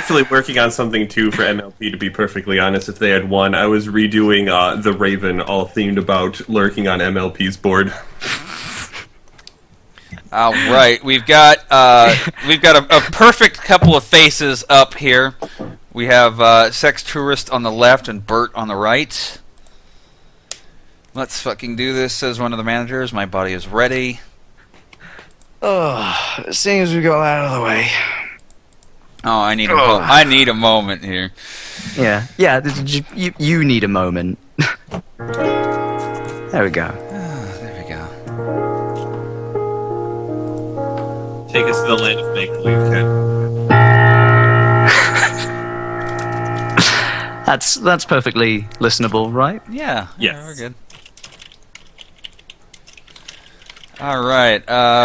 actually working on something too for MLP, to be perfectly honest. If they had won, I was redoing The Raven, all themed about lurking on MLP's board. All right, we've got a perfect couple of faces up here. We have Sex Tourist on the left and Bert on the right. Let's fucking do this, says one of the managers. My body is ready. Oh, seeing as we got out of the way. Oh, I need a moment here. Yeah, you need a moment. There we go. There we go. Take us to the land of make-believe, Ken. That's perfectly listenable, right? Yeah. Yes. Yeah, we're good. All right,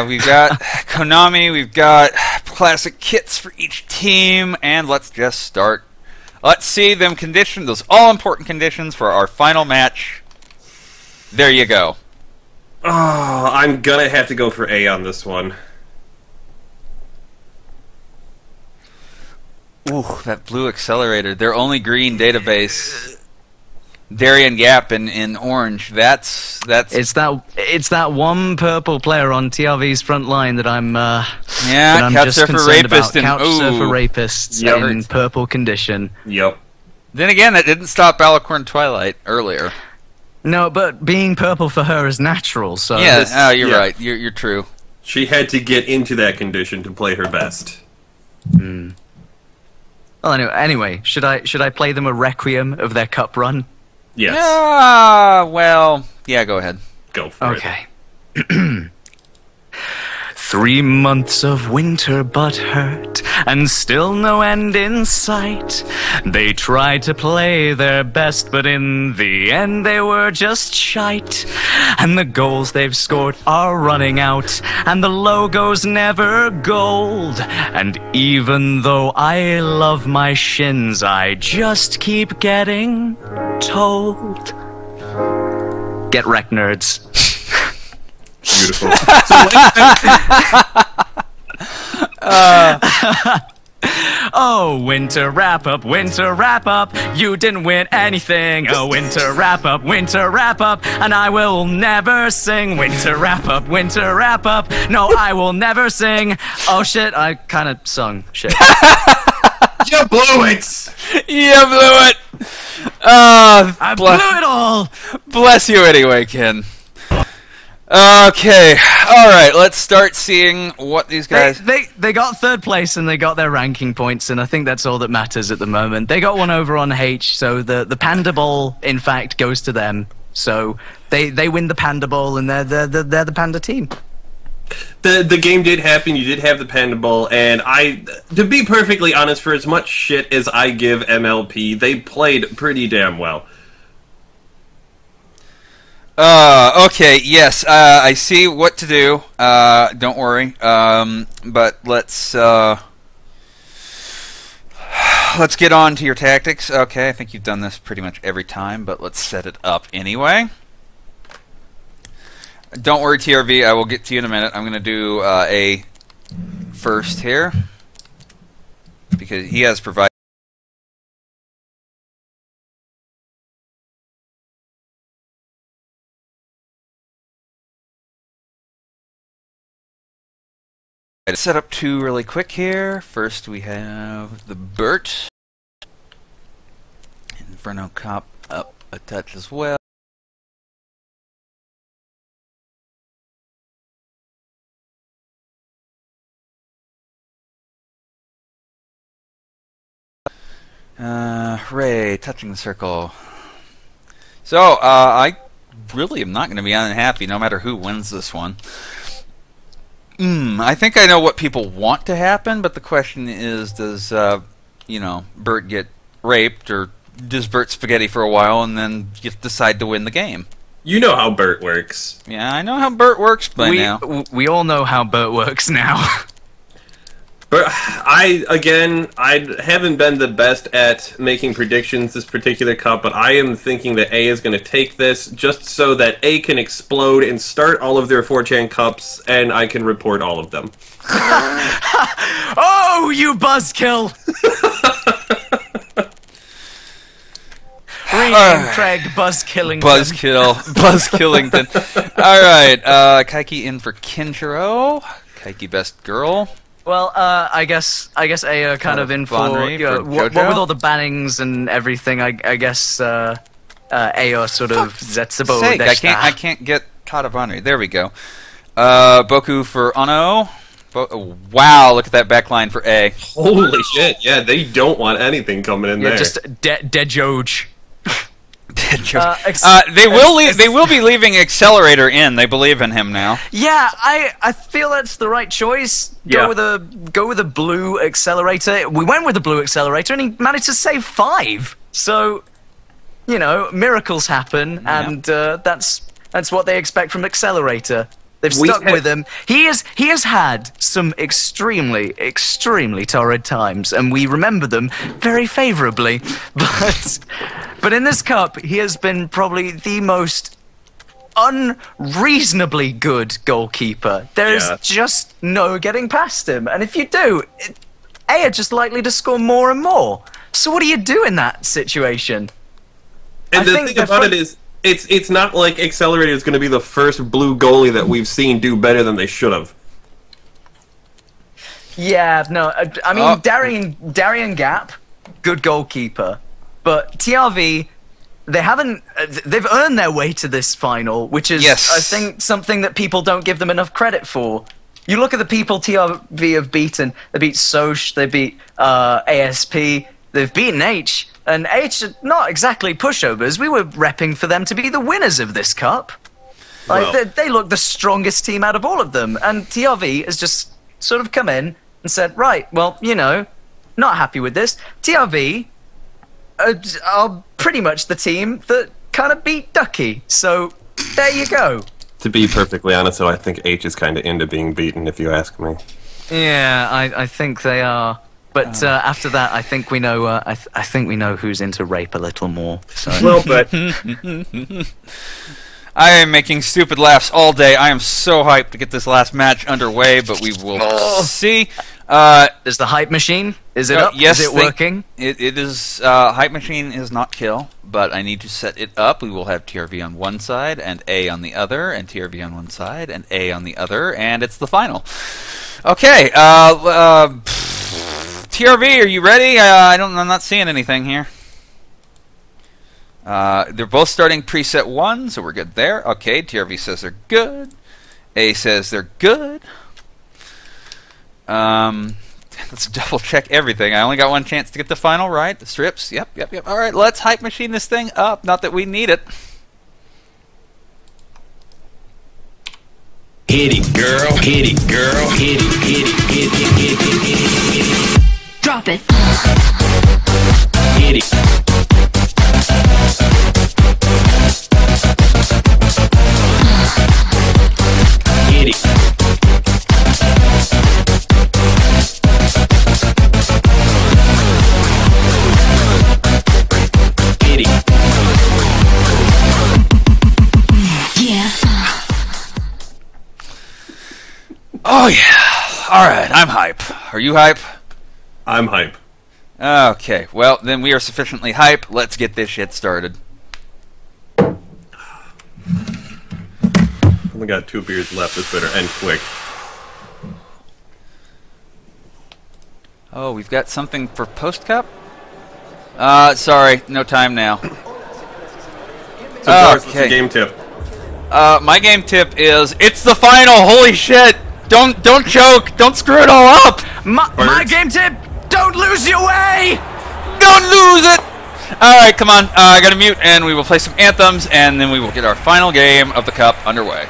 we've got Konami, we've got classic kits for each team, and let's just start. Let's see them condition, those all-important conditions for our final match. There you go. Oh, I'm gonna have to go for A on this one. Ooh, that blue accelerator, their only green database. Darien Gap in orange. That's it's that one purple player on TRV's front line that I'm Couch just Surfer concerned Rapist about. and Couch Surfer Rapists in purple condition. Yep. Then again, that didn't stop Alicorn Twilight earlier. No, but being purple for her is natural. So yeah, you're right. You're true. She had to get into that condition to play her best. Hmm. Well, anyway, should I play them a requiem of their cup run? Yes. Well, yeah, go ahead. Go for it. Okay. 3 months of winter but hurt, and still no end in sight. They tried to play their best, but in the end they were just shite. And the goals they've scored are running out, and the logo's never gold. And even though I love my shins, I just keep getting told. Get wrecked, nerds. Beautiful. Oh, winter wrap up, you didn't win anything. Oh, winter wrap up, and I will never sing. Winter wrap up, no, I will never sing. Oh shit, I kind of sung. Shit. You blew it! You blew it! I blew it all! Bless you anyway, Ken. Okay, alright, let's start seeing what these guys... They got third place and they got their ranking points, and I think that's all that matters at the moment. They got one over on H, so the Panda Bowl, in fact, goes to them. So they win the Panda Bowl, and they're the Panda team. The game did happen, you did have the Panda Bowl, and to be perfectly honest, for as much shit as I give MLP, they played pretty damn well. Okay, yes, I see what to do. Don't worry. But let's get on to your tactics. Okay, I think you've done this pretty much every time, but let's set it up anyway. Don't worry, TRV, I will get to you in a minute. I'm going to do A first here, because he has provided... Set up two really quick here. First we have the Bert. Inferno Cop up a touch as well. Ray, touching the circle. So, I really am not going to be unhappy no matter who wins this one. I think I know what people want to happen, but the question is, does, Bert get raped, or does Bert spaghetti for a while and then decide to win the game? You know how Bert works. Yeah, I know how Bert works by now. We all know how Bert works now. But I haven't been the best at making predictions this particular cup, but I am thinking that A is going to take this just so that A can explode and start all of their 4chan cups, and I can report all of them. Oh, you buzzkill! Ian Craig, Buzz Killington. Buzz Killington. All right, Kaiki in for Kinjiro. Kaiki best girl. Well, I guess Aya kind of in for, what with all the bannings and everything. I guess Aya sort of Zetsubo. I can't get Tadavani. There we go. Boku for Ano. Wow, look at that backline for A. Holy shit! Yeah, they don't want anything coming in there. Just dead Joj. They will be leaving Accelerator in. They believe in him now. Yeah, I feel that's the right choice. Go with a blue Accelerator. We went with the blue Accelerator, and he managed to save 5. So, miracles happen, and that's what they expect from Accelerator. They've stuck with him. He has had some extremely, extremely torrid times, and we remember them very favourably. But in this cup, he has been probably the most unreasonably good goalkeeper. There is just no getting past him. And if you do, Aya just likely to score more and more. So what do you do in that situation? And the thing about it is, it's not like Accelerator is going to be the first blue goalie that we've seen do better than they should have. Yeah, no, I mean, Darian Gap, good goalkeeper. But TRV, they've earned their way to this final, which is, I think, something that people don't give them enough credit for. You look at the people TRV have beaten. They beat Soch, they beat ASP, they've beaten H. And H are not exactly pushovers. We were repping for them to be the winners of this cup. They look the strongest team out of all of them. And TRV has just sort of come in and said, right, well, not happy with this. TRV are pretty much the team that kind of beat Ducky. So there you go. To be perfectly honest, though, I think H is kind of into being beaten, if you ask me. Yeah, I think they are. But after that, I think we know. I think we know who's into rape a little more. So. Well, but I am making stupid laughs all day. I am so hyped to get this last match underway, but we will see. Is the hype machine? Is it up? Yes, is it working? It is. Hype machine is not kill, but I need to set it up. We will have TRV on one side and A on the other, and TRV on one side and A on the other, and it's the final. Okay. TRV, are you ready? I'm not seeing anything here. They're both starting preset 1, so we're good there. Okay, TRV says they're good. A says they're good. Let's double check everything. I only got one chance to get the final right. The strips. Yep. All right, let's hype machine this thing up. Not that we need it. Hit it, girl. Hit it, girl. Hit it, hit it, hit it, hit it, hit it, hit it. Drop it. Hit it. Hit it. Hit it. Yeah. Oh yeah. All right, I'm hype. Are you hype? I'm hype. Okay, well, then we are sufficiently hype. Let's get this shit started. Only got 2 beers left. This better end quick. Oh, we've got something for post-cup? Sorry, no time now. So, Boris, what's the game tip? My game tip is, it's the final, holy shit! Don't choke, don't screw it all up! My game tip, don't lose your way! Don't lose it! Alright, come on, I gotta mute, and we will play some anthems, and then we will get our final game of the cup underway.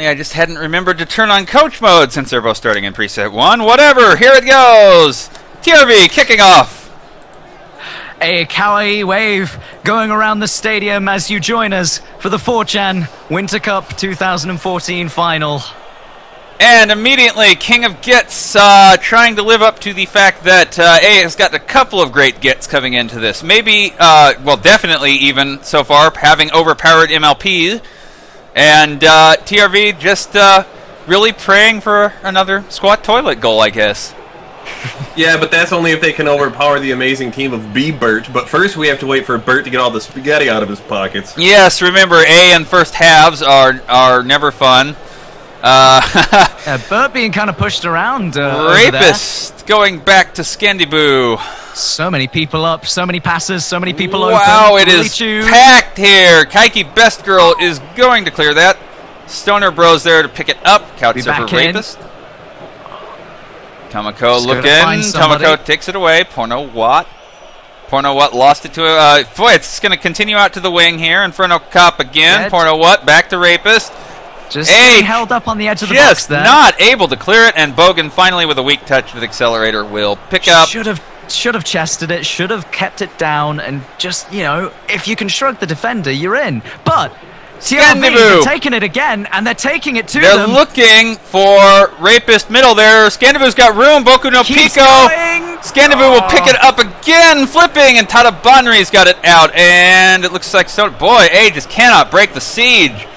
Apparently I just hadn't remembered to turn on coach mode since they're both starting in preset 1. Whatever, here it goes! TRV kicking off! A kawaii wave going around the stadium as you join us for the 4chan Winter Cup 2014 final. And immediately, King of Gets trying to live up to the fact that A has got a couple of great gets coming into this. Maybe, well, definitely even so far, having overpowered MLP. And TRV just really praying for another squat toilet goal, I guess. Yeah, but that's only if they can overpower the amazing team of B-Bert. But first we have to wait for Bert to get all the spaghetti out of his pockets. Yes, remember, A and first halves are never fun. Bert being kind of pushed around. Rapist going back to Scandiboo. So many people up, so many passes, so many people open. Wow, it is packed here. Kaiki Best Girl is going to clear that. Stoner Bros there to pick it up. Couch Surfer Rapist. Tomoko looking. Tomoko takes it away. Porno Watt. Porno Watt lost it to a... boy, it's going to continue out to the wing here. Inferno Cop again. Dead. Porno Watt back to Rapist. Just held up on the edge of the box there. Not able to clear it, and Bogan finally with a weak touch with Accelerator will pick up. Should have chested it, should have kept it down, and just, you know, if you can shrug the defender, you're in. But TRV, they're taking it again, and they're taking it to them. They're looking for Rapist middle there. Scandiboo's got room. Boku no Pico. Scandiboo will pick it up again, flipping, and Tada Banri's got it out. And it looks like boy, A just cannot break the siege.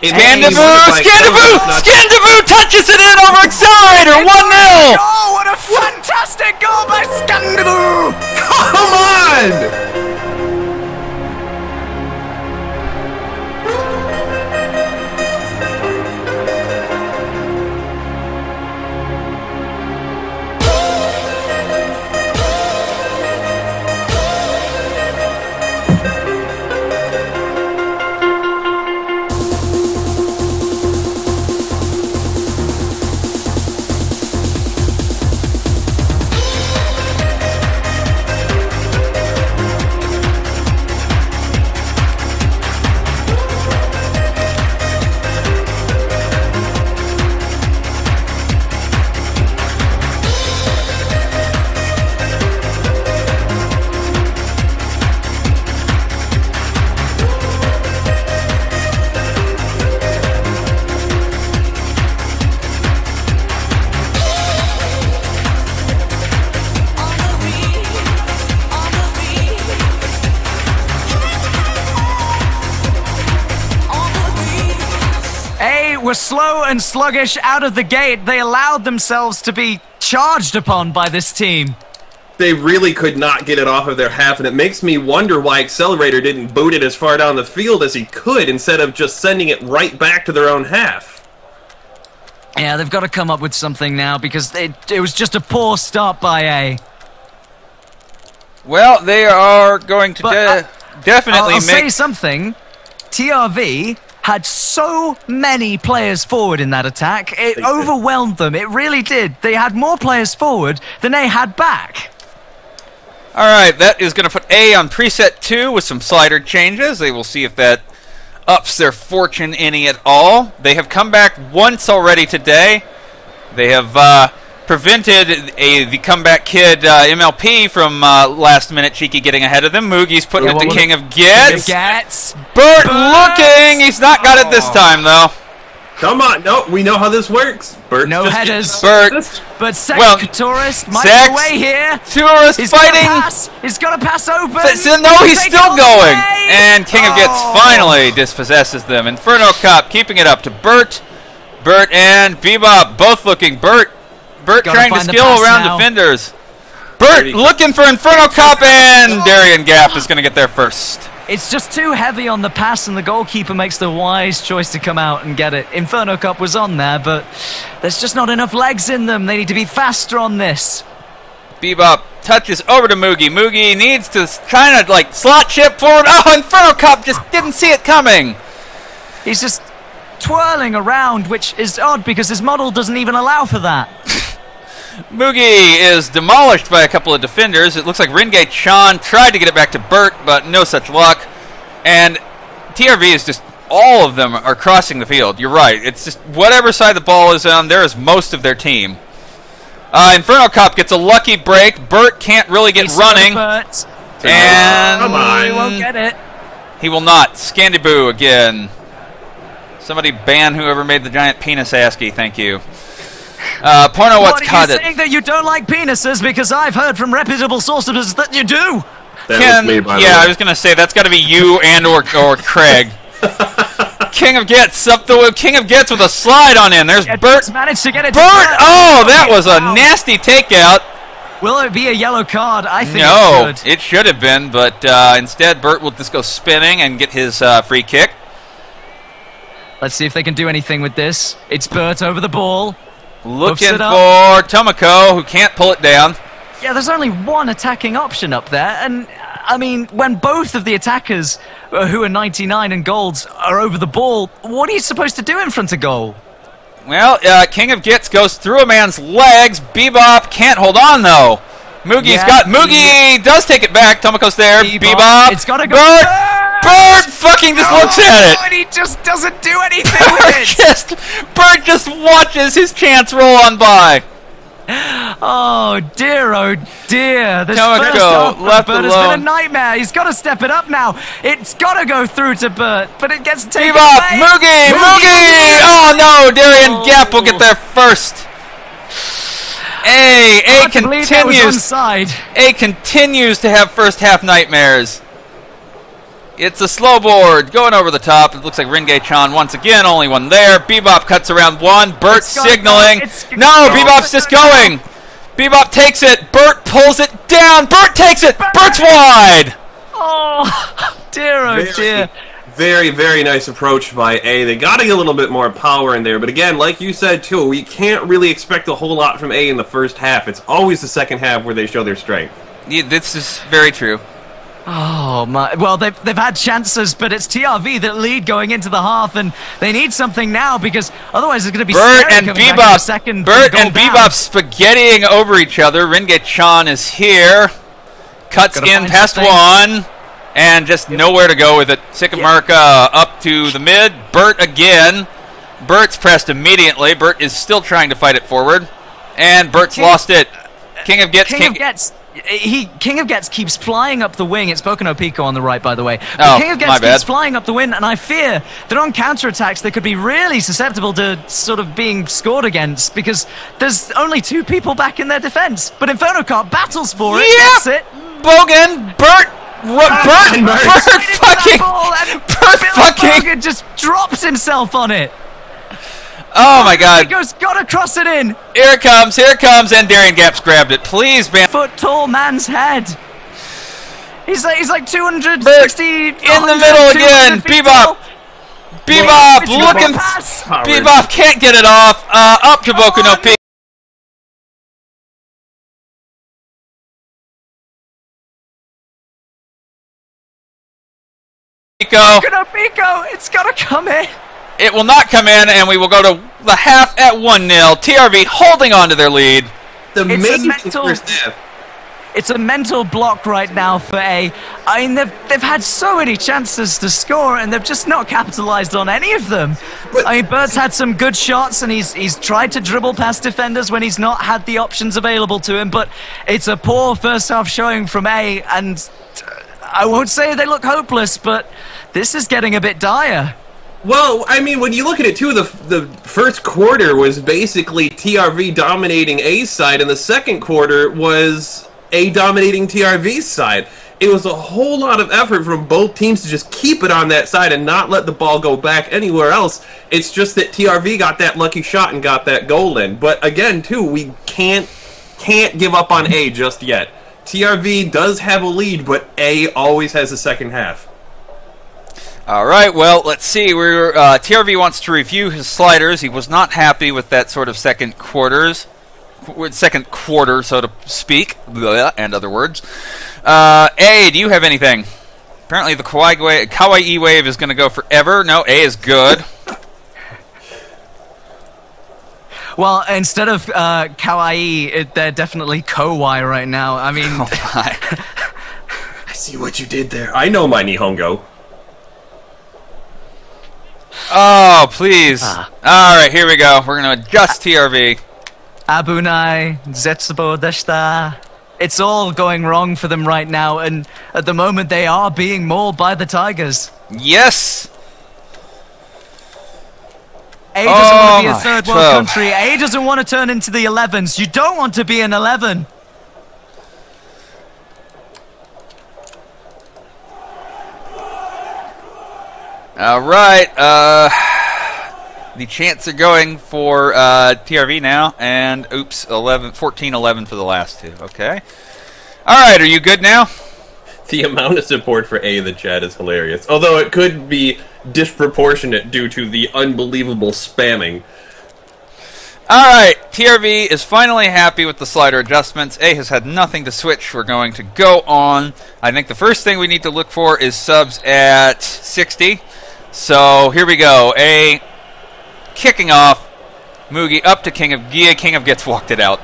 Scandiboo touches it in over Accelerator. 1-0. Oh, what a fantastic goal by Scandiboo! Come on! Were slow and sluggish out of the gate. They allowed themselves to be charged upon by this team. They really could not get it off of their half, and it makes me wonder why Accelerator didn't boot it as far down the field as he could instead of just sending it right back to their own half. Yeah, they've got to come up with something now because it was just a poor start by A. Well, they are going to definitely I'll say something. TRV had so many players forward in that attack. It overwhelmed them. It really did. They had more players forward than they had back. All right, that is going to put A on preset 2 with some slider changes. They will see if that ups their fortune any at all. They have come back once already today. They have prevented the comeback kid MLP from last minute cheeky getting ahead of them. Moogie's putting it to King of Gets. Bert looking. He's not got it this time though. Come on, no, we know how this works. Bert, no headers. But Sex Tourist might be away here. Tourist fighting. He's got to pass open. No, he's still going. And King of Gets finally dispossesses them. Inferno Cop keeping it up to Bert. Bert and Bebop both looking. Bert trying to skill around defenders. Bert looking for Inferno Cop, and Darien Gap is going to get there first. It's just too heavy on the pass, and the goalkeeper makes the wise choice to come out and get it. Inferno Cup was on there, but there's just not enough legs in them. They need to be faster on this. Bebop touches over to Moogie. Moogie needs to try to, like, slot chip forward. Oh, Inferno Cup just didn't see it coming. He's just twirling around, which is odd because his model doesn't even allow for that. Moogie is demolished by a couple of defenders. It looks like Ringate Sean tried to get it back to Bert, but no such luck. And TRV is just all of them are crossing the field. You're right. It's just whatever side the ball is on, there is most of their team. Inferno Cop gets a lucky break. Bert can't really get running. And come on. He won't get it. He will not. Scandiboo again. Somebody ban whoever made the giant penis ASCII. Thank you. Porno, what's What are you saying that you don't like penises? Because I've heard from reputable sources that you do. That was me, by the way. I was going to say, that's got to be you and or Craig. King of Gets up the King of Gets with a slide on in. There's Bert. Managed to get it. Bert! Oh, that was a nasty takeout. Will it be a yellow card? I think No, it should. it should have been, but instead Bert will just go spinning and get his free kick. Let's see if they can do anything with this. It's Bert over the ball. Looking it for Tomoko, who can't pull it down. Yeah, there's only one attacking option up there, and I mean, when both of the attackers, who are 99 and golds, are over the ball, what are you supposed to do in front of goal? Well, King of Gits goes through a man's legs. Bebop can't hold on, though. Moogie does take it back. Tomoko's there. Bebop. It's got to go. Bert fucking just looks at it. And he just doesn't do anything with it. Bert just watches his chance roll on by. Oh dear, this Tomoko, first half from left Bert has alone. been a nightmare. He's got to step it up now. It's got to go through to Bert, but it gets taken Bebop, away. Moogie! Oh no, Darian Gap will get there first. A continues to have first half nightmares. It's a slow board going over the top. It looks like Ringe-chan once again, only one there. Bebop cuts around one. Bert signaling. No, Bebop's just going. Bebop takes it. Bert pulls it down. Bert takes it. Bert's wide. Oh dear. Very, very nice approach by A. They got to get a little bit more power in there. But again, like you said, too, we can't really expect a whole lot from A in the first half. It's always the second half where they show their strength. Yeah, this is very true. Oh my! Well, they've had chances, but it's TRV that lead going into the half, and they need something now because otherwise it's going to be Bert scary and coming back in the second. Bert and Bebop spaghettiing over each other. Ringe-chan is here, cuts in past one, and just nowhere to go with it. Sycamarka up to the mid. Bert again. Bert's pressed immediately. Bert is still trying to fight it forward, and Bert's lost it. King of Gets. King of Gets keeps flying up the wing. It's Bokuno Pico on the right, by the way. Oh, King of Gets keeps flying up the wing, and I fear that on counterattacks they could be really susceptible to sort of being scored against because there's only two people back in their defense. But Inferno Cop battles for it. Gets it. Bogan, Bert Bogan just drops himself on it. Oh my God! Pico's gotta cross it in. Here it comes, and Darian Gap's grabbed it. Please, man. Foot tall man's head. He's like 260 in the middle again. Bebop looking. Bebop can't get it off. Up to Bokuno Pico. Bokuno Pico, it's gotta come in. It will not come in, and we will go to the half at 1-0. TRV holding on to their lead. It's a mental block right now for A. I mean, they've had so many chances to score, and they've just not capitalized on any of them. I mean, Bert's had some good shots, and he's tried to dribble past defenders when he's not had the options available to him, but it's a poor first half showing from A, and I won't say they look hopeless, but this is getting a bit dire. Well, I mean, when you look at it, too, the first quarter was basically TRV dominating A's side, and the second quarter was A dominating TRV's side. It was a whole lot of effort from both teams to just keep it on that side and not let the ball go back anywhere else. It's just that TRV got that lucky shot and got that goal in. But again, too, we can't give up on A just yet. TRV does have a lead, but A always has the second half. All right, well, let's see. TRV wants to review his sliders. He was not happy with that sort of second quarter, so to speak, and other words. A, do you have anything? Apparently the Kawaii wave is going to go forever. No, A is good. Well, instead of Kawaii, they're definitely Kowai right now. I mean... Oh, my. I see what you did there. I know my Nihongo. Oh, please. All right, here we go. We're going to adjust TRV. Abunai, Zetsubo deshita. It's all going wrong for them right now, and at the moment they are being mauled by the Tigers. Yes. A doesn't want to be a my, third world 12. country. A doesn't want to turn into the 11s. You don't want to be an 11. All right. The chants are going for TRV now, and oops, 14-11 for the last two. Okay. All right, are you good now? The amount of support for A in the chat is hilarious. Although it could be disproportionate due to the unbelievable spamming. Alright, TRV is finally happy with the slider adjustments. A has had nothing to switch. We're going to go on. I think the first thing we need to look for is subs at 60. So here we go. A kicking off. Mugi up to King of Gia. King of Gets walked it out.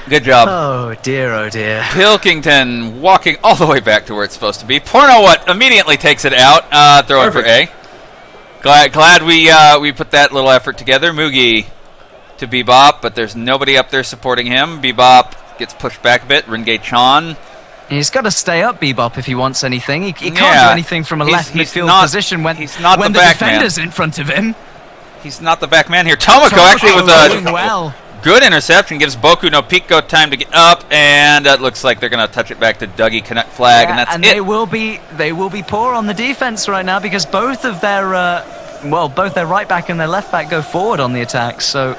Good job. Oh dear, Pilkington walking all the way back to where it's supposed to be. Porno what immediately takes it out. Throw it for A. Glad we put that little effort together. Mugi to Bebop, but there's nobody up there supporting him. Bebop gets pushed back a bit. Renge-chan. He's got to stay up, Bebop, if he wants anything. He can't do anything from a left midfield position when the defender's in front of him. He's not the back man here. Tomoko actually with a good interception gives Boku no Pico time to get up, and it looks like they're going to touch it back to Dougie Connect flag, and that's it. They will be poor on the defense right now because both of their both their right back and their left back go forward on the attack. So,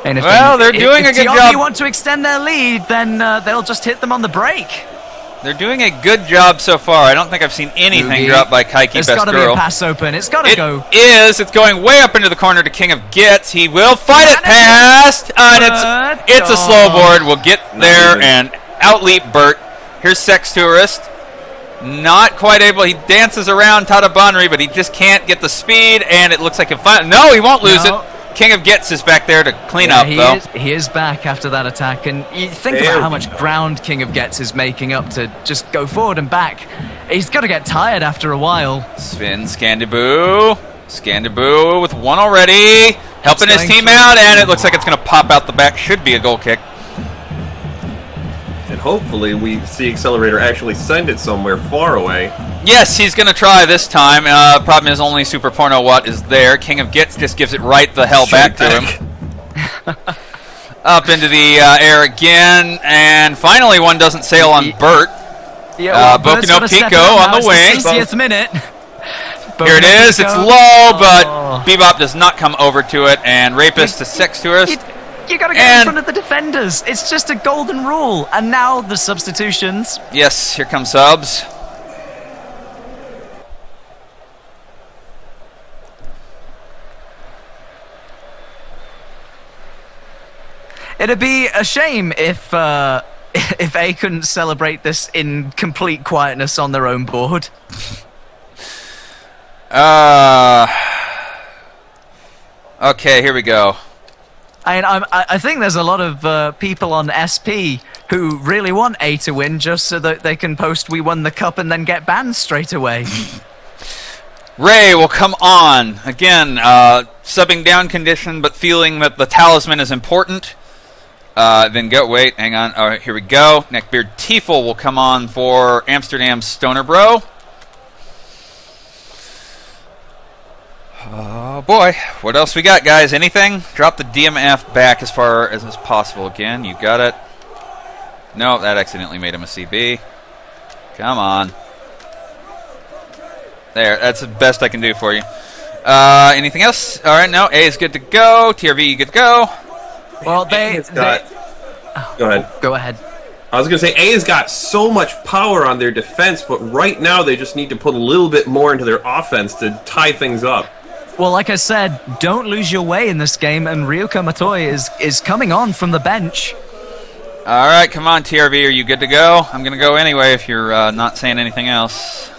well, they're doing a good job. If they want to extend their lead, then they'll just hit them on the break. They're doing a good job so far. I don't think I've seen anything dropped by Kaiki Best Girl. There's got to be a pass open. It's got to go. It is. It's going way up into the corner to King of Gets. He will fight it past. And it's a slow board. We'll get there and outleap Bert. Here's Sex Tourist. Not quite able. He dances around Tadabanri, but he just can't get the speed. And it looks like he'll find. No, he won't lose it. King of Gets is back there to clean up, though. He is back after that attack, and you think about how much ground King of Gets is making up to just go forward and back. He's got to get tired after a while. Spin Scandiboo. Scandiboo with one already. Helping his team out, and it looks like it's going to pop out the back. Should be a goal kick. And hopefully we see Accelerator actually send it somewhere far away. Yes, he's going to try this time. Problem is only Super Porno What is there. King of Gets just gives it right the hell back to him. Up into the air again. And finally one doesn't sail on Bert. Boku no Pico on the wing. 60th minute. Here it is. It's low, but Bebop does not come over to it. And Rapist to Sex Tourist. You got to get in front of the defenders. It's just a golden rule. And now the substitutions. Yes, here come subs. It'd be a shame if A couldn't celebrate this in complete quietness on their own board. Okay, here we go. I think there's a lot of people on SP who really want A to win just so that they can post "We won the cup" and then get banned straight away. Ray will come on again, subbing down condition, but feeling that the talisman is important. Then go. Wait, hang on. All right, here we go. Neckbeard Tiefel will come on for Amsterdam Stoner Bro. Oh boy, what else we got, guys? Anything? Drop the DMF back as far as is possible again. You got it. No, that accidentally made him a CB. Come on. There, that's the best I can do for you. Anything else? All right, no. A is good to go. TRV, good to go. Well, Go ahead. Go ahead. I was going to say, A has got so much power on their defense, but right now they just need to put a little bit more into their offense to tie things up. Well, like I said, don't lose your way in this game, and Ryuka Matoi is coming on from the bench. All right, come on, TRV, are you good to go? I'm going to go anyway if you're not saying anything else.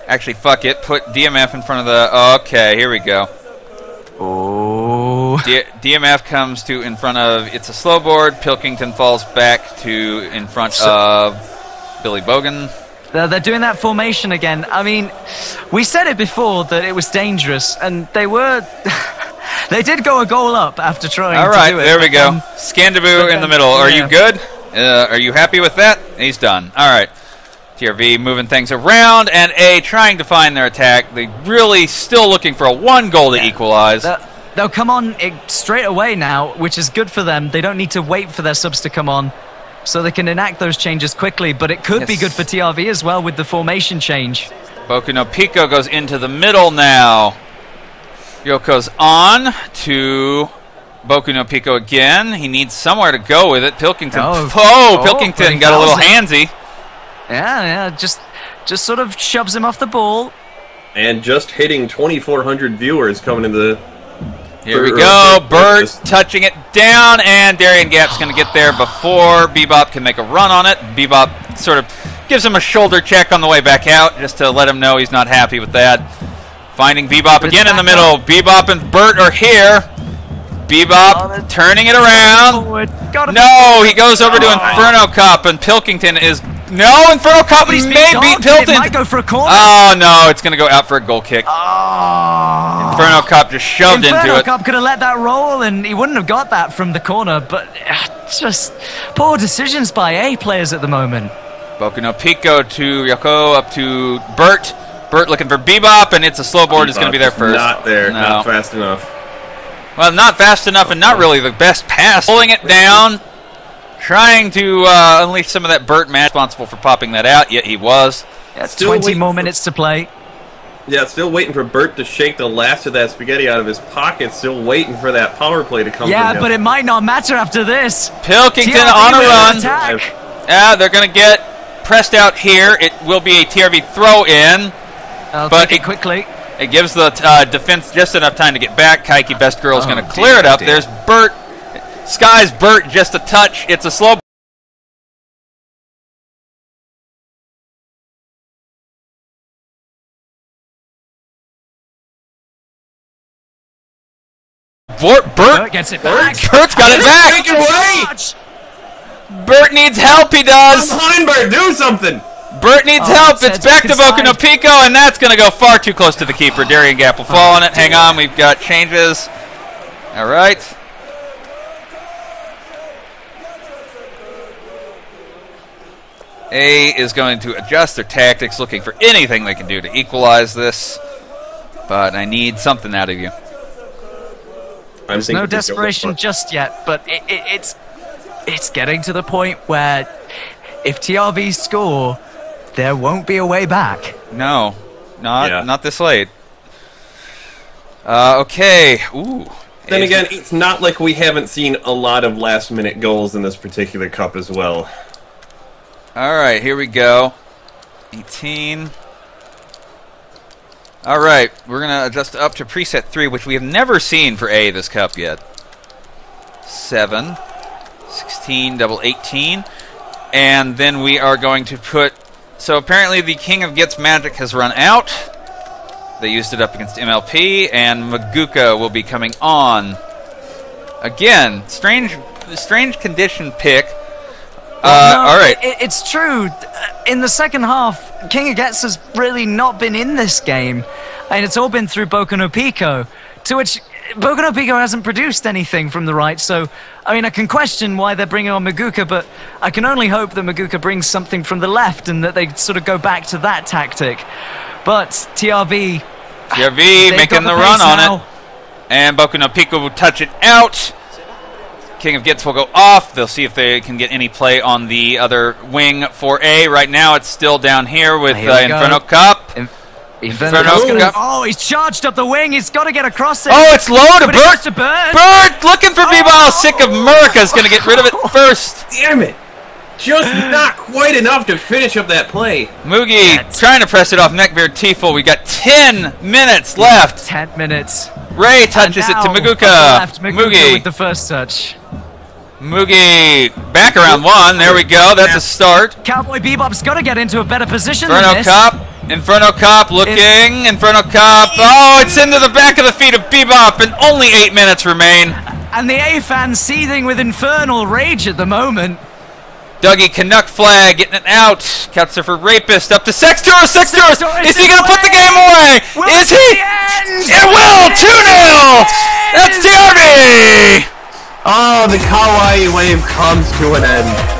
Actually, fuck it. Put DMF in front of the... Okay, here we go. Oh. DMF comes to in front of... It's a slow board. Pilkington falls back to in front of Billy Bogan. They're doing that formation again. I mean, we said it before that it was dangerous, and they were... they did go a goal up after trying All right, to do it. there we go. Scandaboo in the middle. Are you good? Are you happy with that? He's done. All right. TRV moving things around, and A trying to find their attack. They really still looking for a 1 goal to equalize. They'll come on straight away now, which is good for them. They don't need to wait for their subs to come on, so they can enact those changes quickly. But it could be good for TRV as well with the formation change. Boku no Pico goes into the middle now. Ryoko's on to Boku no Pico again. He needs somewhere to go with it. Pilkington. Pilkington got a little handsy. Yeah, just sort of shoves him off the ball. And just hitting 2,400 viewers coming into the... Here we go. Bert touching it down, and Darien Gap's going to get there before Bebop can make a run on it. Bebop sort of gives him a shoulder check on the way back out, just to let him know he's not happy with that. Finding Bebop again in the middle. Bebop and Bert are here. Bebop turning it around. No, he goes over to Inferno Cup, and Pilkington is... No, Inferno Cup may beat Pilton. It might go for a corner. Oh, no, it's going to go out for a goal kick. Oh. Inferno Cup just shoved into it. Inferno Cup could have let that roll, and he wouldn't have got that from the corner, but just poor decisions by A players at the moment. Boku no Pico to Ryoko, up to Bert. Bert looking for Bebop, and it's a slow board. Is going to be there first. Not there. No. Not fast enough. Well, not fast enough, and not really the best pass. Pulling it down. Trying to unleash some of that Bert match, responsible for popping that out, yet he was. Yeah, 20 more minutes to play. Yeah, still waiting for Bert to shake the last of that spaghetti out of his pocket, still waiting for that power play to come. Yeah, but it might not matter after this. Pilkington on a run. Yeah, they're going to get pressed out here. It will be a TRV throw-in. But take it quickly. It gives the defense just enough time to get back. Kaiki Best Girl is going to clear it up. There's Bert. Sky's Bert just a touch. It's a slow. Bert gets it back. Bert's got it back. Take it away. Bert needs help. He does. Come on, Bert, do something. Bert needs help. It's back to Boku no Pico, and that's going to go far too close to the keeper. Darien Gap will fall on it. Hang on, we've got changes. All right. A is going to adjust their tactics, looking for anything they can do to equalize this. But I need something out of you. There's no desperation just yet, but it's getting to the point where if TRV score, there won't be a way back. No, not this late. Okay. Ooh. Then again, it's not like we haven't seen a lot of last-minute goals in this particular cup as well. All right, here we go. 18. All right, we're going to adjust up to preset 3, which we have never seen for A this cup yet. 7, 16, double 18. And then we are going to put... So apparently the King of Gets magic has run out. They used it up against MLP, and Maguka will be coming on. Again, strange condition pick. All right. It's true. In the second half, King of Gets has really not been in this game. And it's all been through Boku no Pico, to which Boku no Pico hasn't produced anything from the right. So, I mean, I can question why they're bringing on Maguka, but I can only hope that Maguka brings something from the left and that they sort of go back to that tactic. But TRV making the run on it. And Boku no Pico will touch it out. King of Gets will go off. They'll see if they can get any play on the other wing for A. Right now, it's still down here with Inferno Cup. Inferno Cup. Oh, he's charged up the wing. He's got to get across it. Oh, it's low to Bert. Bert looking for B-Ball. Sick of Murica's going to get rid of it first. Damn it. Just not quite enough to finish up that play. Mugi trying to press it off Neckbeard Tifel. We got 10 minutes left. 10 minutes. Ray touches it to Maguka. Mugi with the first touch. Mugi back around 1. There we go. That's a start. Cowboy Bebop's got to get into a better position than this. Inferno Cup looking. Inferno Cup. Oh, it's into the back of the feet of Bebop, and only 8 minutes remain. And the A fans seething with infernal rage at the moment. Dougie Canuck flag getting it out. Counts her for rapist. Up to Sex Tourist. Sex Tourist. Is he going to put the game away? Is he? It will. 2-0. That's TRV. Oh, the Kawaii wave comes to an end.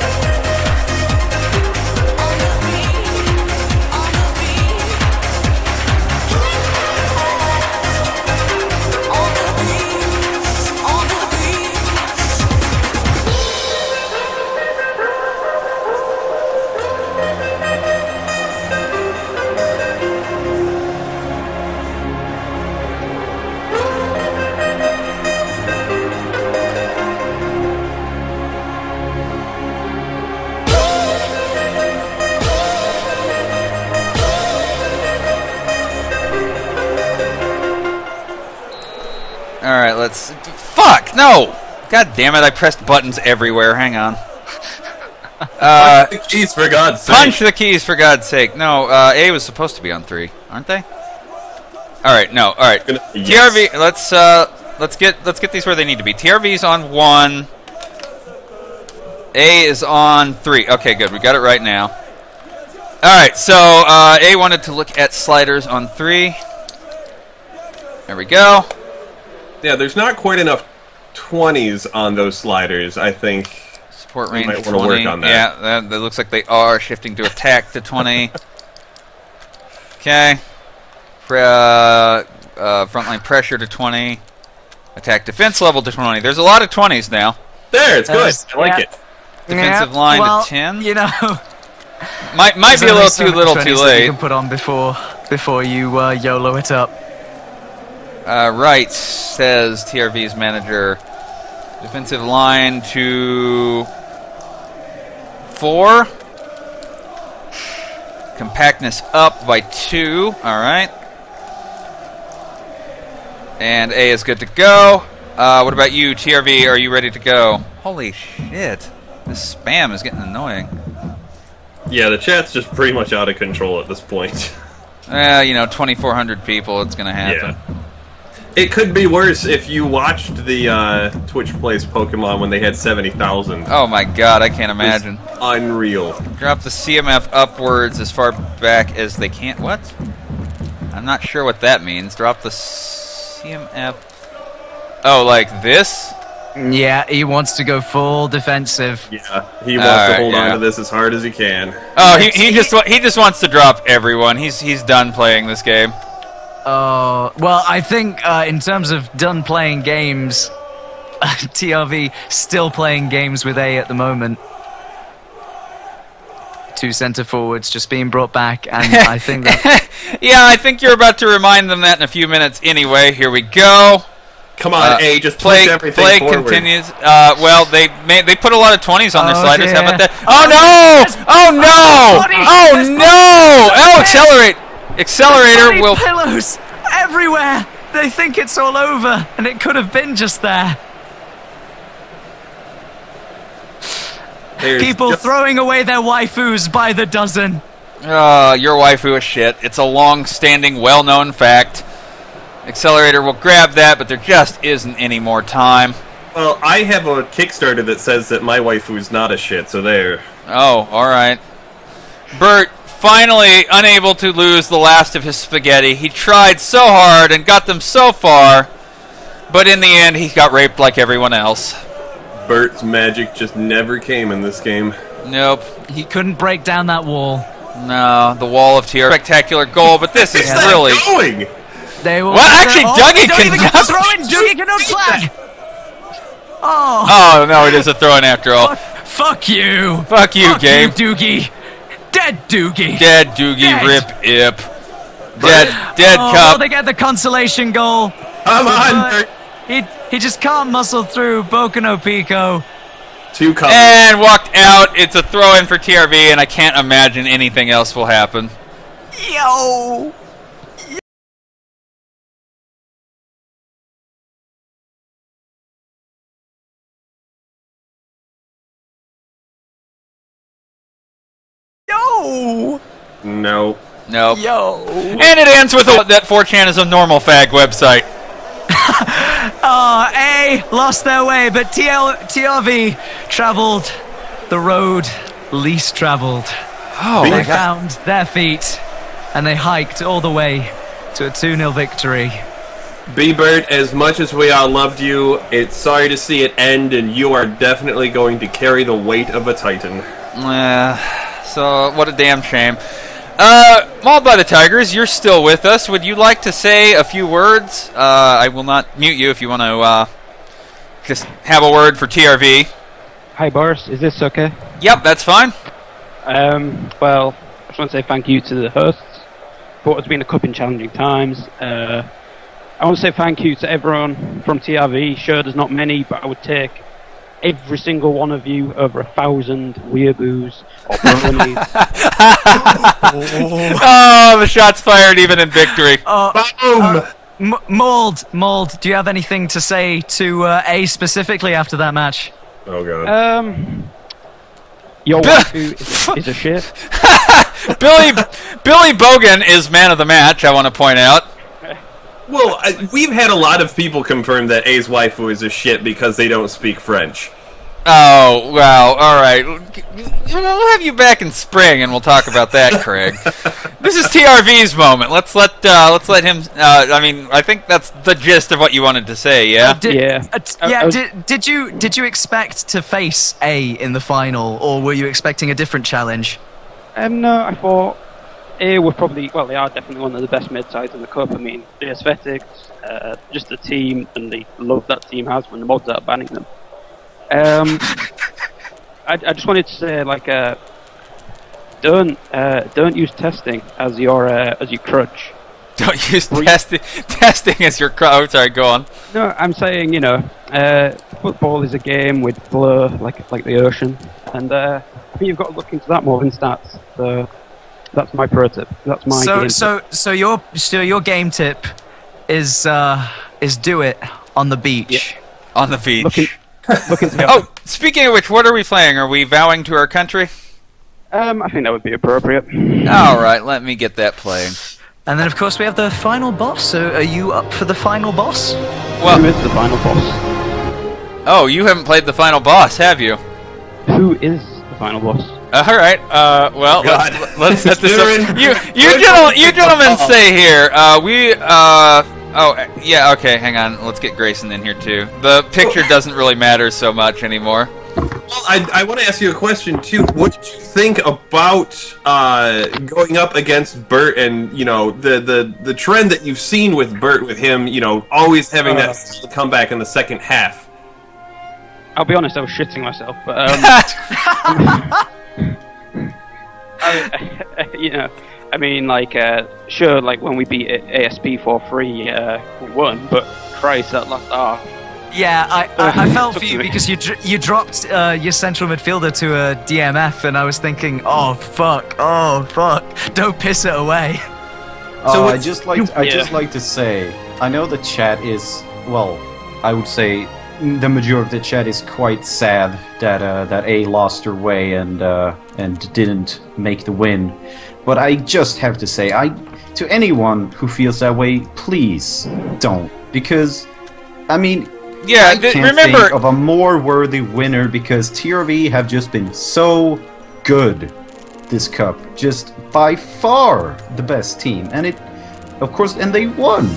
Alright, let's... Fuck! No! God damn it, I pressed buttons everywhere. Hang on. Punch the keys, for God's sake. Punch the keys, for God's sake. No, A was supposed to be on 3, aren't they? Alright, no, alright. Yes. TRV, let's get these where they need to be. TRV's on 1. A is on 3. Okay, good. We got it right now. Alright, so A wanted to look at sliders on 3. There we go. Yeah, there's not quite enough 20s on those sliders, I think. Support range might want 20. to work on that. Yeah, that looks like they are shifting to attack to 20. Okay. Frontline pressure to 20. Attack defense level to 20. There's a lot of 20s now. There, it's good. I like it. Defensive line to 10. You know, Might be a little too little, too late. You can put on before you YOLO it up. Right, says TRV's manager. Defensive line to 4. Compactness up by 2. Alright. And A is good to go. What about you, TRV? Are you ready to go? Holy shit. This spam is getting annoying. Yeah, the chat's just pretty much out of control at this point. 2,400 people, it's going to happen. Yeah. It could be worse if you watched the Twitch Plays Pokemon when they had 70,000. Oh my god, I can't imagine. Unreal. Drop the CMF upwards as far back as they can. What? I'm not sure what that means. Drop the CMF. Oh, like this? Yeah, he wants to go full defensive. Yeah, he wants to hold on to this as hard as he can. Oh, he just wants to drop everyone. He's done playing this game. Well, I think in terms of done playing games, TRV still playing games with A at the moment. 2 center forwards just being brought back, and I think that... Yeah, I think you're about to remind them that in a few minutes anyway. Here we go. Come on, A, just play everything play forward. Continues. Well, they put a lot of 20s on their sliders. dear. How about that? Oh no! Oh no! Oh no! Oh, accelerate! Accelerator will... pillows everywhere! They think it's all over, and it could have been just there. There's People just- throwing away their waifus by the dozen. Your waifu is shit. It's a long-standing, well-known fact. Accelerator will grab that, but there just isn't any more time. Well, I have a Kickstarter that says that my waifu is not a shit, so there. Oh, alright. Bert, finally unable to lose the last of his spaghetti. He tried so hard and got them so far, but in the end he got raped like everyone else. Bert's magic just never came in this game. Nope. He couldn't break down that wall. No, the wall of tears. Spectacular goal, but this is Where's that really... going? They will. Well, actually, Dougie can throw in. Dougie cannot flag. Oh. Oh no, it is a throw-in after all. Fuck you. Fuck you, game. You, Doogie. Dead Doogie. Dead Doogie, Dead. rip ip. Dead Oh, cup. they get the consolation goal. Come on, Bert. He just can't muscle through Boku no Pico. 2 cups. And walked out. It's a throw-in for TRV, and I can't imagine anything else will happen. Yo. Yo. No. Nope. Yo. And it ends with that 4chan is a normal fag website. A lost their way, but TRV traveled the road least traveled. Oh, They found their feet, and they hiked all the way to a 2-0 victory. B-Bird, as much as we all loved you, it's sorry to see it end, and you are definitely going to carry the weight of a Titan. So, what a damn shame. Mauled by the Tigers, you're still with us. Would you like to say a few words? I will not mute you if you want to just have a word for TRV. Hi Boris, is this okay? Yep, that's fine. Well, I just want to say thank you to the hosts for what's been a cup in challenging times. I want to say thank you to everyone from TRV. Sure, there's not many, but I would take every single one of you over 1,000 weeaboos or bronies. Oh, the shots fired even in victory. Mauled, do you have anything to say to A specifically after that match? Oh, God. Your waifu is a shit. Billy Bogan is man of the match, I want to point out. Well, we've had a lot of people confirm that A's waifu is a shit because they don't speak French. Oh, wow, alright. We'll have you back in spring and we'll talk about that, Craig. This is TRV's moment. Let's let him, I mean, I think that's the gist of what you wanted to say, yeah? Did you expect to face A in the final, or were you expecting a different challenge? No, I thought A were probably, well, they are definitely one of the best mid-sides in the cup. I mean, the aesthetics, just the team, and the love that team has when the mods are banning them. I just wanted to say, like, don't use testing as your crutch. Don't use testing as your crutch. Oh, sorry, go on. No, I'm saying, you know, football is a game with flow, like the ocean, and I think you've got to look into that more than stats. So that's my pro tip. That's my game tip. So your game tip is do it on the beach. On the beach. Look into Oh, speaking of which, what are we playing? Are we vowing to our country? I think that would be appropriate. Alright, let me get that playing. And then, of course, we have the final boss. So, are you up for the final boss? Well, who is the final boss? Oh, you haven't played the final boss, have you? Who is the final boss? Alright, well, let's set this up. You gentlemen stay here. Oh, yeah, okay, hang on. Let's get Grayson in here, too. The picture doesn't really matter so much anymore. Well, I want to ask you a question, too. What did you think about going up against Bert and, you know, the trend that you've seen with Bert, with him, you know, always having that comeback in the second half? I'll be honest, I was shitting myself, but, you know, I mean, like, sure, like, when we beat ASP 4-3, we won, but Christ, that last half. Yeah, I felt for you because you dropped your central midfielder to a DMF, and I was thinking, oh fuck, don't piss it away. So I just like to say, I know the chat is, well, I would say the majority of the chat is quite sad that A lost her way and didn't make the win. But I just have to say, to anyone who feels that way, please don't, because I mean, yeah, I can't think of a more worthy winner, because TRV have just been so good this cup, just by far the best team, and it, of course, and they won.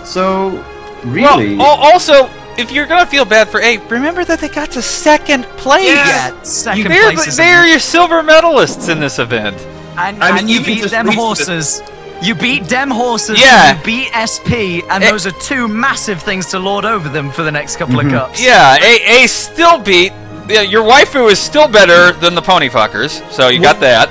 So really, well, also, if you're gonna feel bad for A, remember that they got to second place. Yeah, second place. They're your silver medalists in this event. And you beat them horses. You beat them horses. Yeah. You beat SP, and those are two massive things to lord over them for the next couple of cups. Yeah, A still beat. Your waifu is still better than the pony fuckers, so you got that.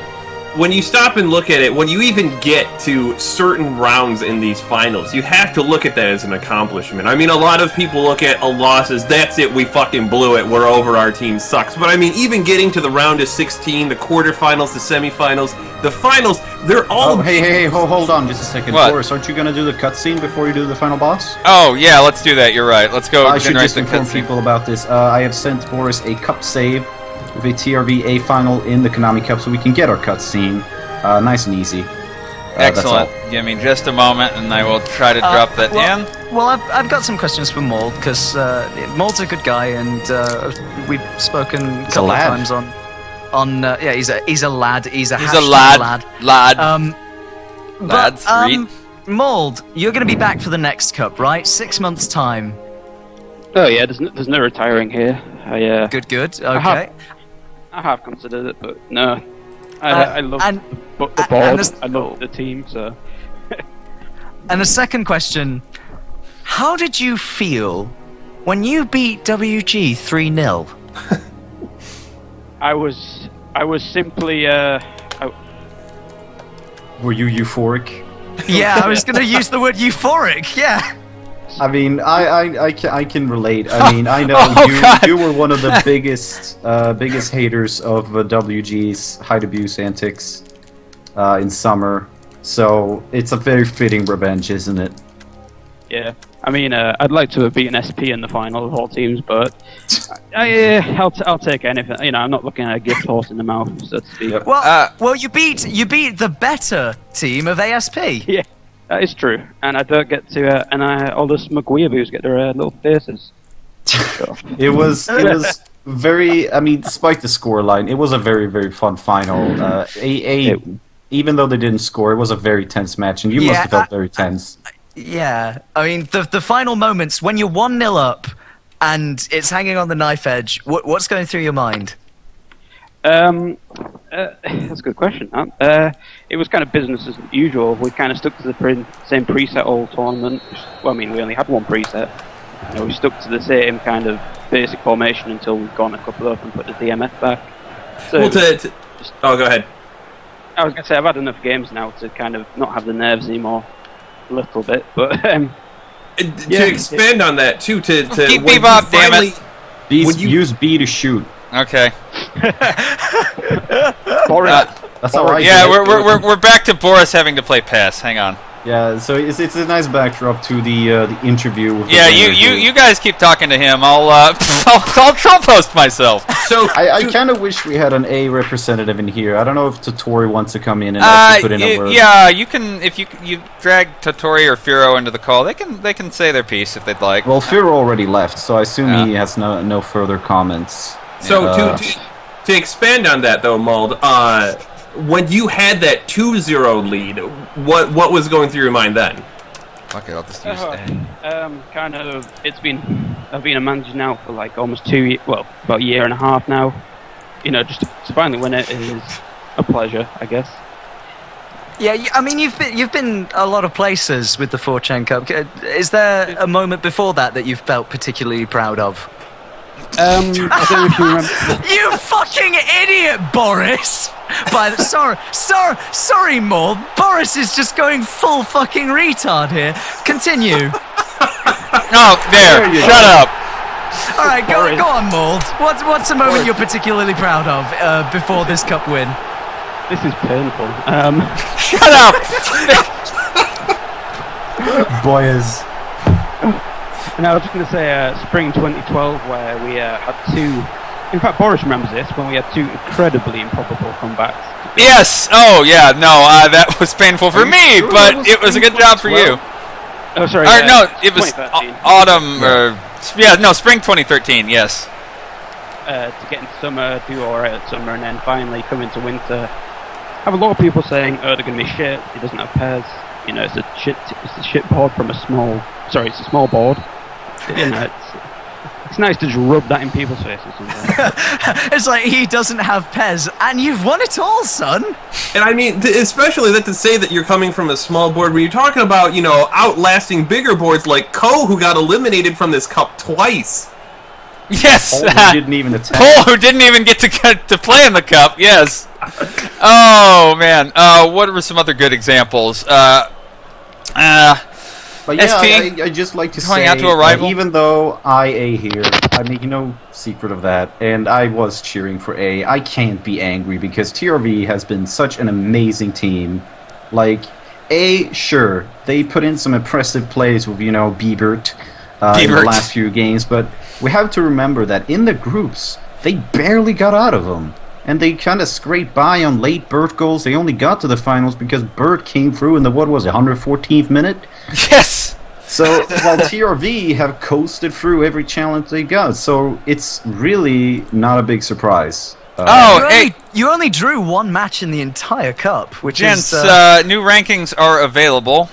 When you stop and look at it, when you even get to certain rounds in these finals, you have to look at that as an accomplishment. I mean, a lot of people look at a loss as, that's it, we fucking blew it, we're over, our team sucks. But I mean, even getting to the round of 16, the quarterfinals, the semifinals, the finals, they're all... Oh, hey, hold on just a second. What? Boris, aren't you going to do the cutscene before you do the final boss? Oh, yeah, let's do that, you're right. Let's go I should generate just the inform cutscene. people about this. I have sent Boris a cup save with a TRV A final in the Konami Cup, so we can get our cutscene nice and easy. Excellent. Give me just a moment, and I will try to drop that in. Well, I've got some questions for Mold, because Mold's a good guy, and we've spoken a couple of times on yeah, he's a lad. He's a lad. Lads, read. Mold, you're going to be back for the next cup, right? 6 months' time. Oh yeah, there's no retiring here. Good. Okay. I have considered it, but no. I love the board. I love the team. So. And the second question: how did you feel when you beat WG 3-0? I was simply. Were you euphoric? Yeah, I was going to use the word euphoric. Yeah. I mean, I can relate. I mean, I know you were one of the biggest haters of WG's height abuse antics in summer, so it's a very fitting revenge, isn't it? Yeah, I mean, I'd like to have beaten SP in the final of all teams, but I'll take anything. You know, I'm not looking at a gift horse in the mouth, so to speak. Yep. Well, you beat the better team of ASP. Yeah. That is true, and I don't get to, and all the smug weeaboos get their little faces. So. It was very. I mean, despite the scoreline, it was a very, very fun final. Even though they didn't score, it was a very tense match, and you must have felt very tense. Yeah, I mean, the final moments when you're 1-0 up and it's hanging on the knife edge. What's going through your mind? That's a good question. It was kind of business as usual. We kind of stuck to the same preset all tournament. Well, I mean, we only had one preset. You know, we stuck to the same kind of basic formation until we've gone a couple up and put the DMF back. So, go ahead. I was going to say, I've had enough games now to kind of not have the nerves anymore. A little bit, but... to expand on that, too, keep me up, damn it. Use B to shoot. Okay. That's all right. Yeah, we're back to Boris having to play pass. Hang on. Yeah, so it's a nice backdrop to the interview. With you guys keep talking to him. I'll Trump post myself. So I kind of wish we had an A representative in here. I don't know if Totori wants to come in and actually put in a word. Yeah, you can if you drag Totori or Firo into the call. They can say their piece if they'd like. Well, Firo already left, so I assume he has no further comments. So to expand on that though, Mold, when you had that 2-0 lead, what was going through your mind then? Okay, I'll just use kind of. I've been a manager now for like almost about a year and a half now. You know, just to finally win it is a pleasure, I guess. Yeah, I mean, you've been a lot of places with the 4chan Cup. Is there a moment before that you've felt particularly proud of? I don't know if you remember. You fucking idiot, Boris! Sorry, Mold. Boris is just going full fucking retard here. Continue. Oh, there. Shut up. All right, go on, Mold. What's a moment you're particularly proud of before this cup win? This is painful. Shut up. Boys. And I was just going to say spring 2012 where we had two... In fact, Boris remembers this, when we had two incredibly improbable comebacks. Yes! Oh, yeah, no, that was painful for me, but it was a good job for you. Oh, sorry. No, it was autumn, spring 2013, yes. To get into summer, do alright at summer, and then finally come into winter. I have a lot of people saying, oh, they're going to be shit, it doesn't have pairs. You know, it's a shit board from it's a small board. You know, it's nice to just rub that in people's faces sometimes. It's like, he doesn't have Pez, and you've won it all, son! And I mean, especially that to say that you're coming from a small board, when you're talking about, you know, outlasting bigger boards like Ko, who got eliminated from this cup twice. Yes! Paul, who didn't even attack. Paul, who didn't even get to play in the cup, yes. Oh, man. What were some other good examples? But yeah, SP, I just like to going say, out to a rival? Even though I here, I make no secret of that, and I was cheering for A, I can't be angry because TRV has been such an amazing team. Like, A, sure, they put in some impressive plays with, you know, Biebert in the last few games, but we have to remember that in the groups, they barely got out of them. and they kind of scraped by on late Burt goals. They only got to the finals because Burt came through in the, 114th minute? Yes! So, while TRV have coasted through every challenge they got, so it's really not a big surprise. You only drew one match in the entire cup, which Gents, is... new rankings are available.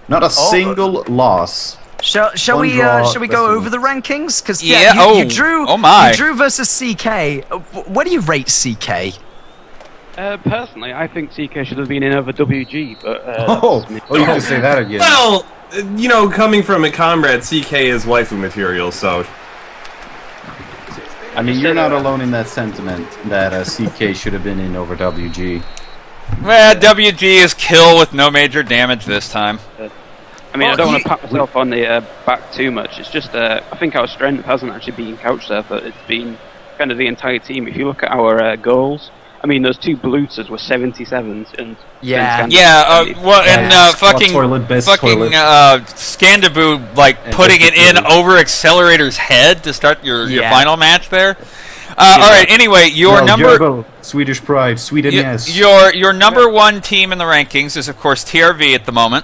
Not a single loss. Shall we go over the rankings? Because you drew. Oh my! You drew versus CK. What do you rate CK? Personally, I think CK should have been in over WG, but you can say that again. Well, coming from a comrade, CK is waifu material, so. I mean, you're not alone in that sentiment that CK should have been in over WG. Well, WG is kill with no major damage this time. I mean, I don't want to pat myself on the back too much. It's just, I think our strength hasn't actually been couch surfer. It's been kind of the entire team. If you look at our goals, I mean, those two blooters were 77s and fucking Scandaboo putting it in over Accelerator's head to start your final match there. All right. Anyway, Swedish pride, Sweden. Yes. Your number one team in the rankings is of course TRV at the moment.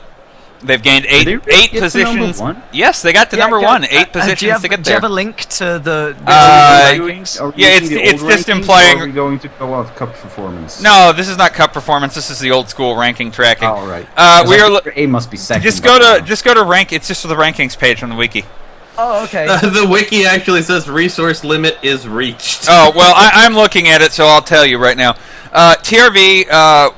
They've gained eight positions. Yes, they got to number one. 8 positions to get there. Do you have a link to the rankings? It's just implying. Are we going to go off cup performance? No, this is not cup performance. This is the old school ranking tracking. Oh, right. A must be second. Just go to rank. It's just the rankings page on the wiki. Oh, okay. The wiki actually says resource limit is reached. Oh well, I'm looking at it, so I'll tell you right now. TRV.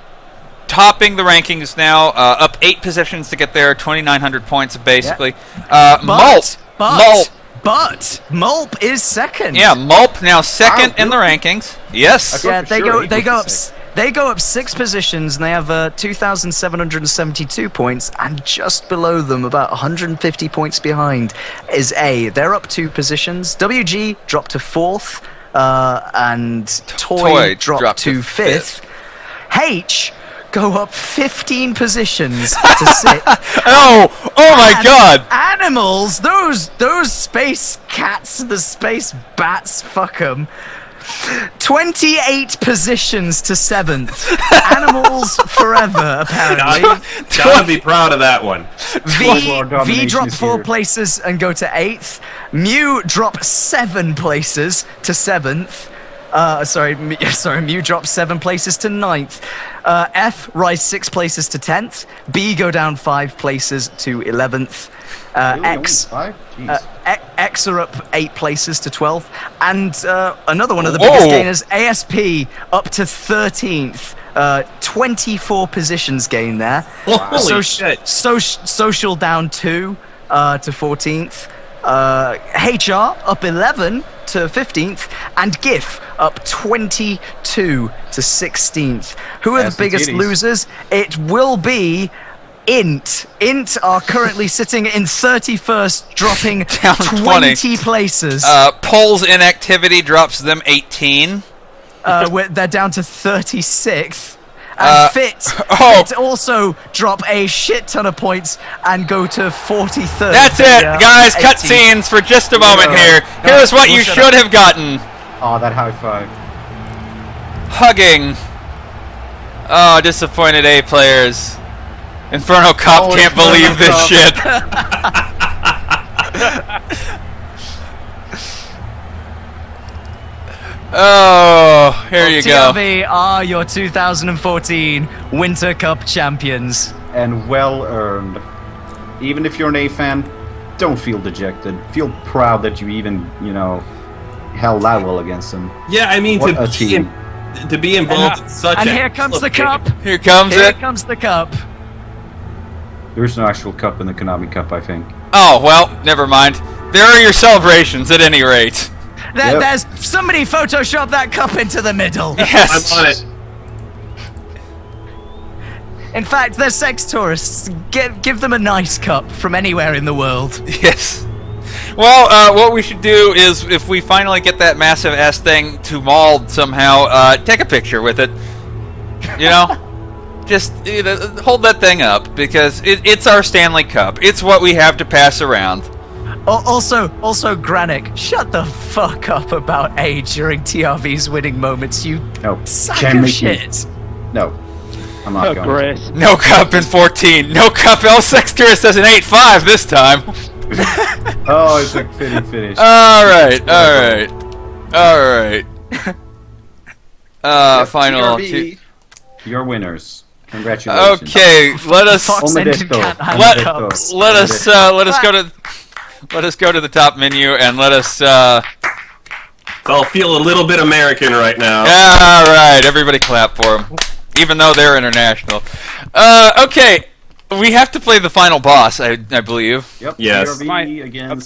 Topping the rankings now, up 8 positions to get there, 2,900 points basically. Mulp is second. Yeah, Mulp now second in the rankings. Yes. Yeah, they go up 6 positions, and they have 2,772 points, and just below them, about 150 points behind, is A. They're up 2 positions. WG dropped to 4th, and Toy dropped to 5th. H go up 15 positions to 6. oh my God! Animals, those space cats, the space bats, fuck them. 28 positions to 7th. Animals forever, apparently. Gotta be proud of that one. V drop 4 places and go to 8th. Mew drop 7 places to 7th. Mew drops 7 places to 9th. F rise 6 places to 10th. B go down 5 places to 11th. X are up 8 places to 12th. And another one of the biggest gainers, ASP, up to 13th. 24 positions gain there. Holy shit. Social down 2 to 14th. HR up 11 to 15th, and GIF up 22 to 16th. Who are the biggest losers? It will be Int. Int are currently sitting in 31st, dropping down 20 places. Polls inactivity drops them 18. They're down to 36th. And Fit also drop a shit ton of points and go to 43rd. That's it, guys. Cutscenes for just a moment here. Here's what you should have gotten. Oh, that high five. Hugging. Oh, disappointed A players. Inferno Cop can't believe this shit. Oh, here you go. TRV are your 2014 Winter Cup champions. And well earned. Even if you're an A fan, don't feel dejected. Feel proud that you even, held that well against them. Yeah, I mean, to be involved in such and here comes the cup. Here comes the cup. There's no actual cup in the Konami Cup, I think. Oh, well, never mind. There are your celebrations at any rate. There's somebody Photoshop that cup into the middle. Yes. I'm on it. In fact, they're sex tourists. Give them a nice cup from anywhere in the world. Yes. Well, what we should do is, if we finally get that massive S thing to mold somehow, take a picture with it. Just hold that thing up, because it's our Stanley Cup. It's what we have to pass around. Also, Granick, shut the fuck up about A during TRV's winning moments, you sack of shit. No, I'm not going. Grace. No cup in 14. No cup. El Sex Tourist has an 8-5 this time. Oh, it's a fitting finish. All right. Final two. Your winners. Congratulations. Okay, let us go to the top menu and let us. I'll feel a little bit American right now. All right, everybody clap for them, even though they're international. Okay, we have to play the final boss, I believe. Yep. Yes. TRV against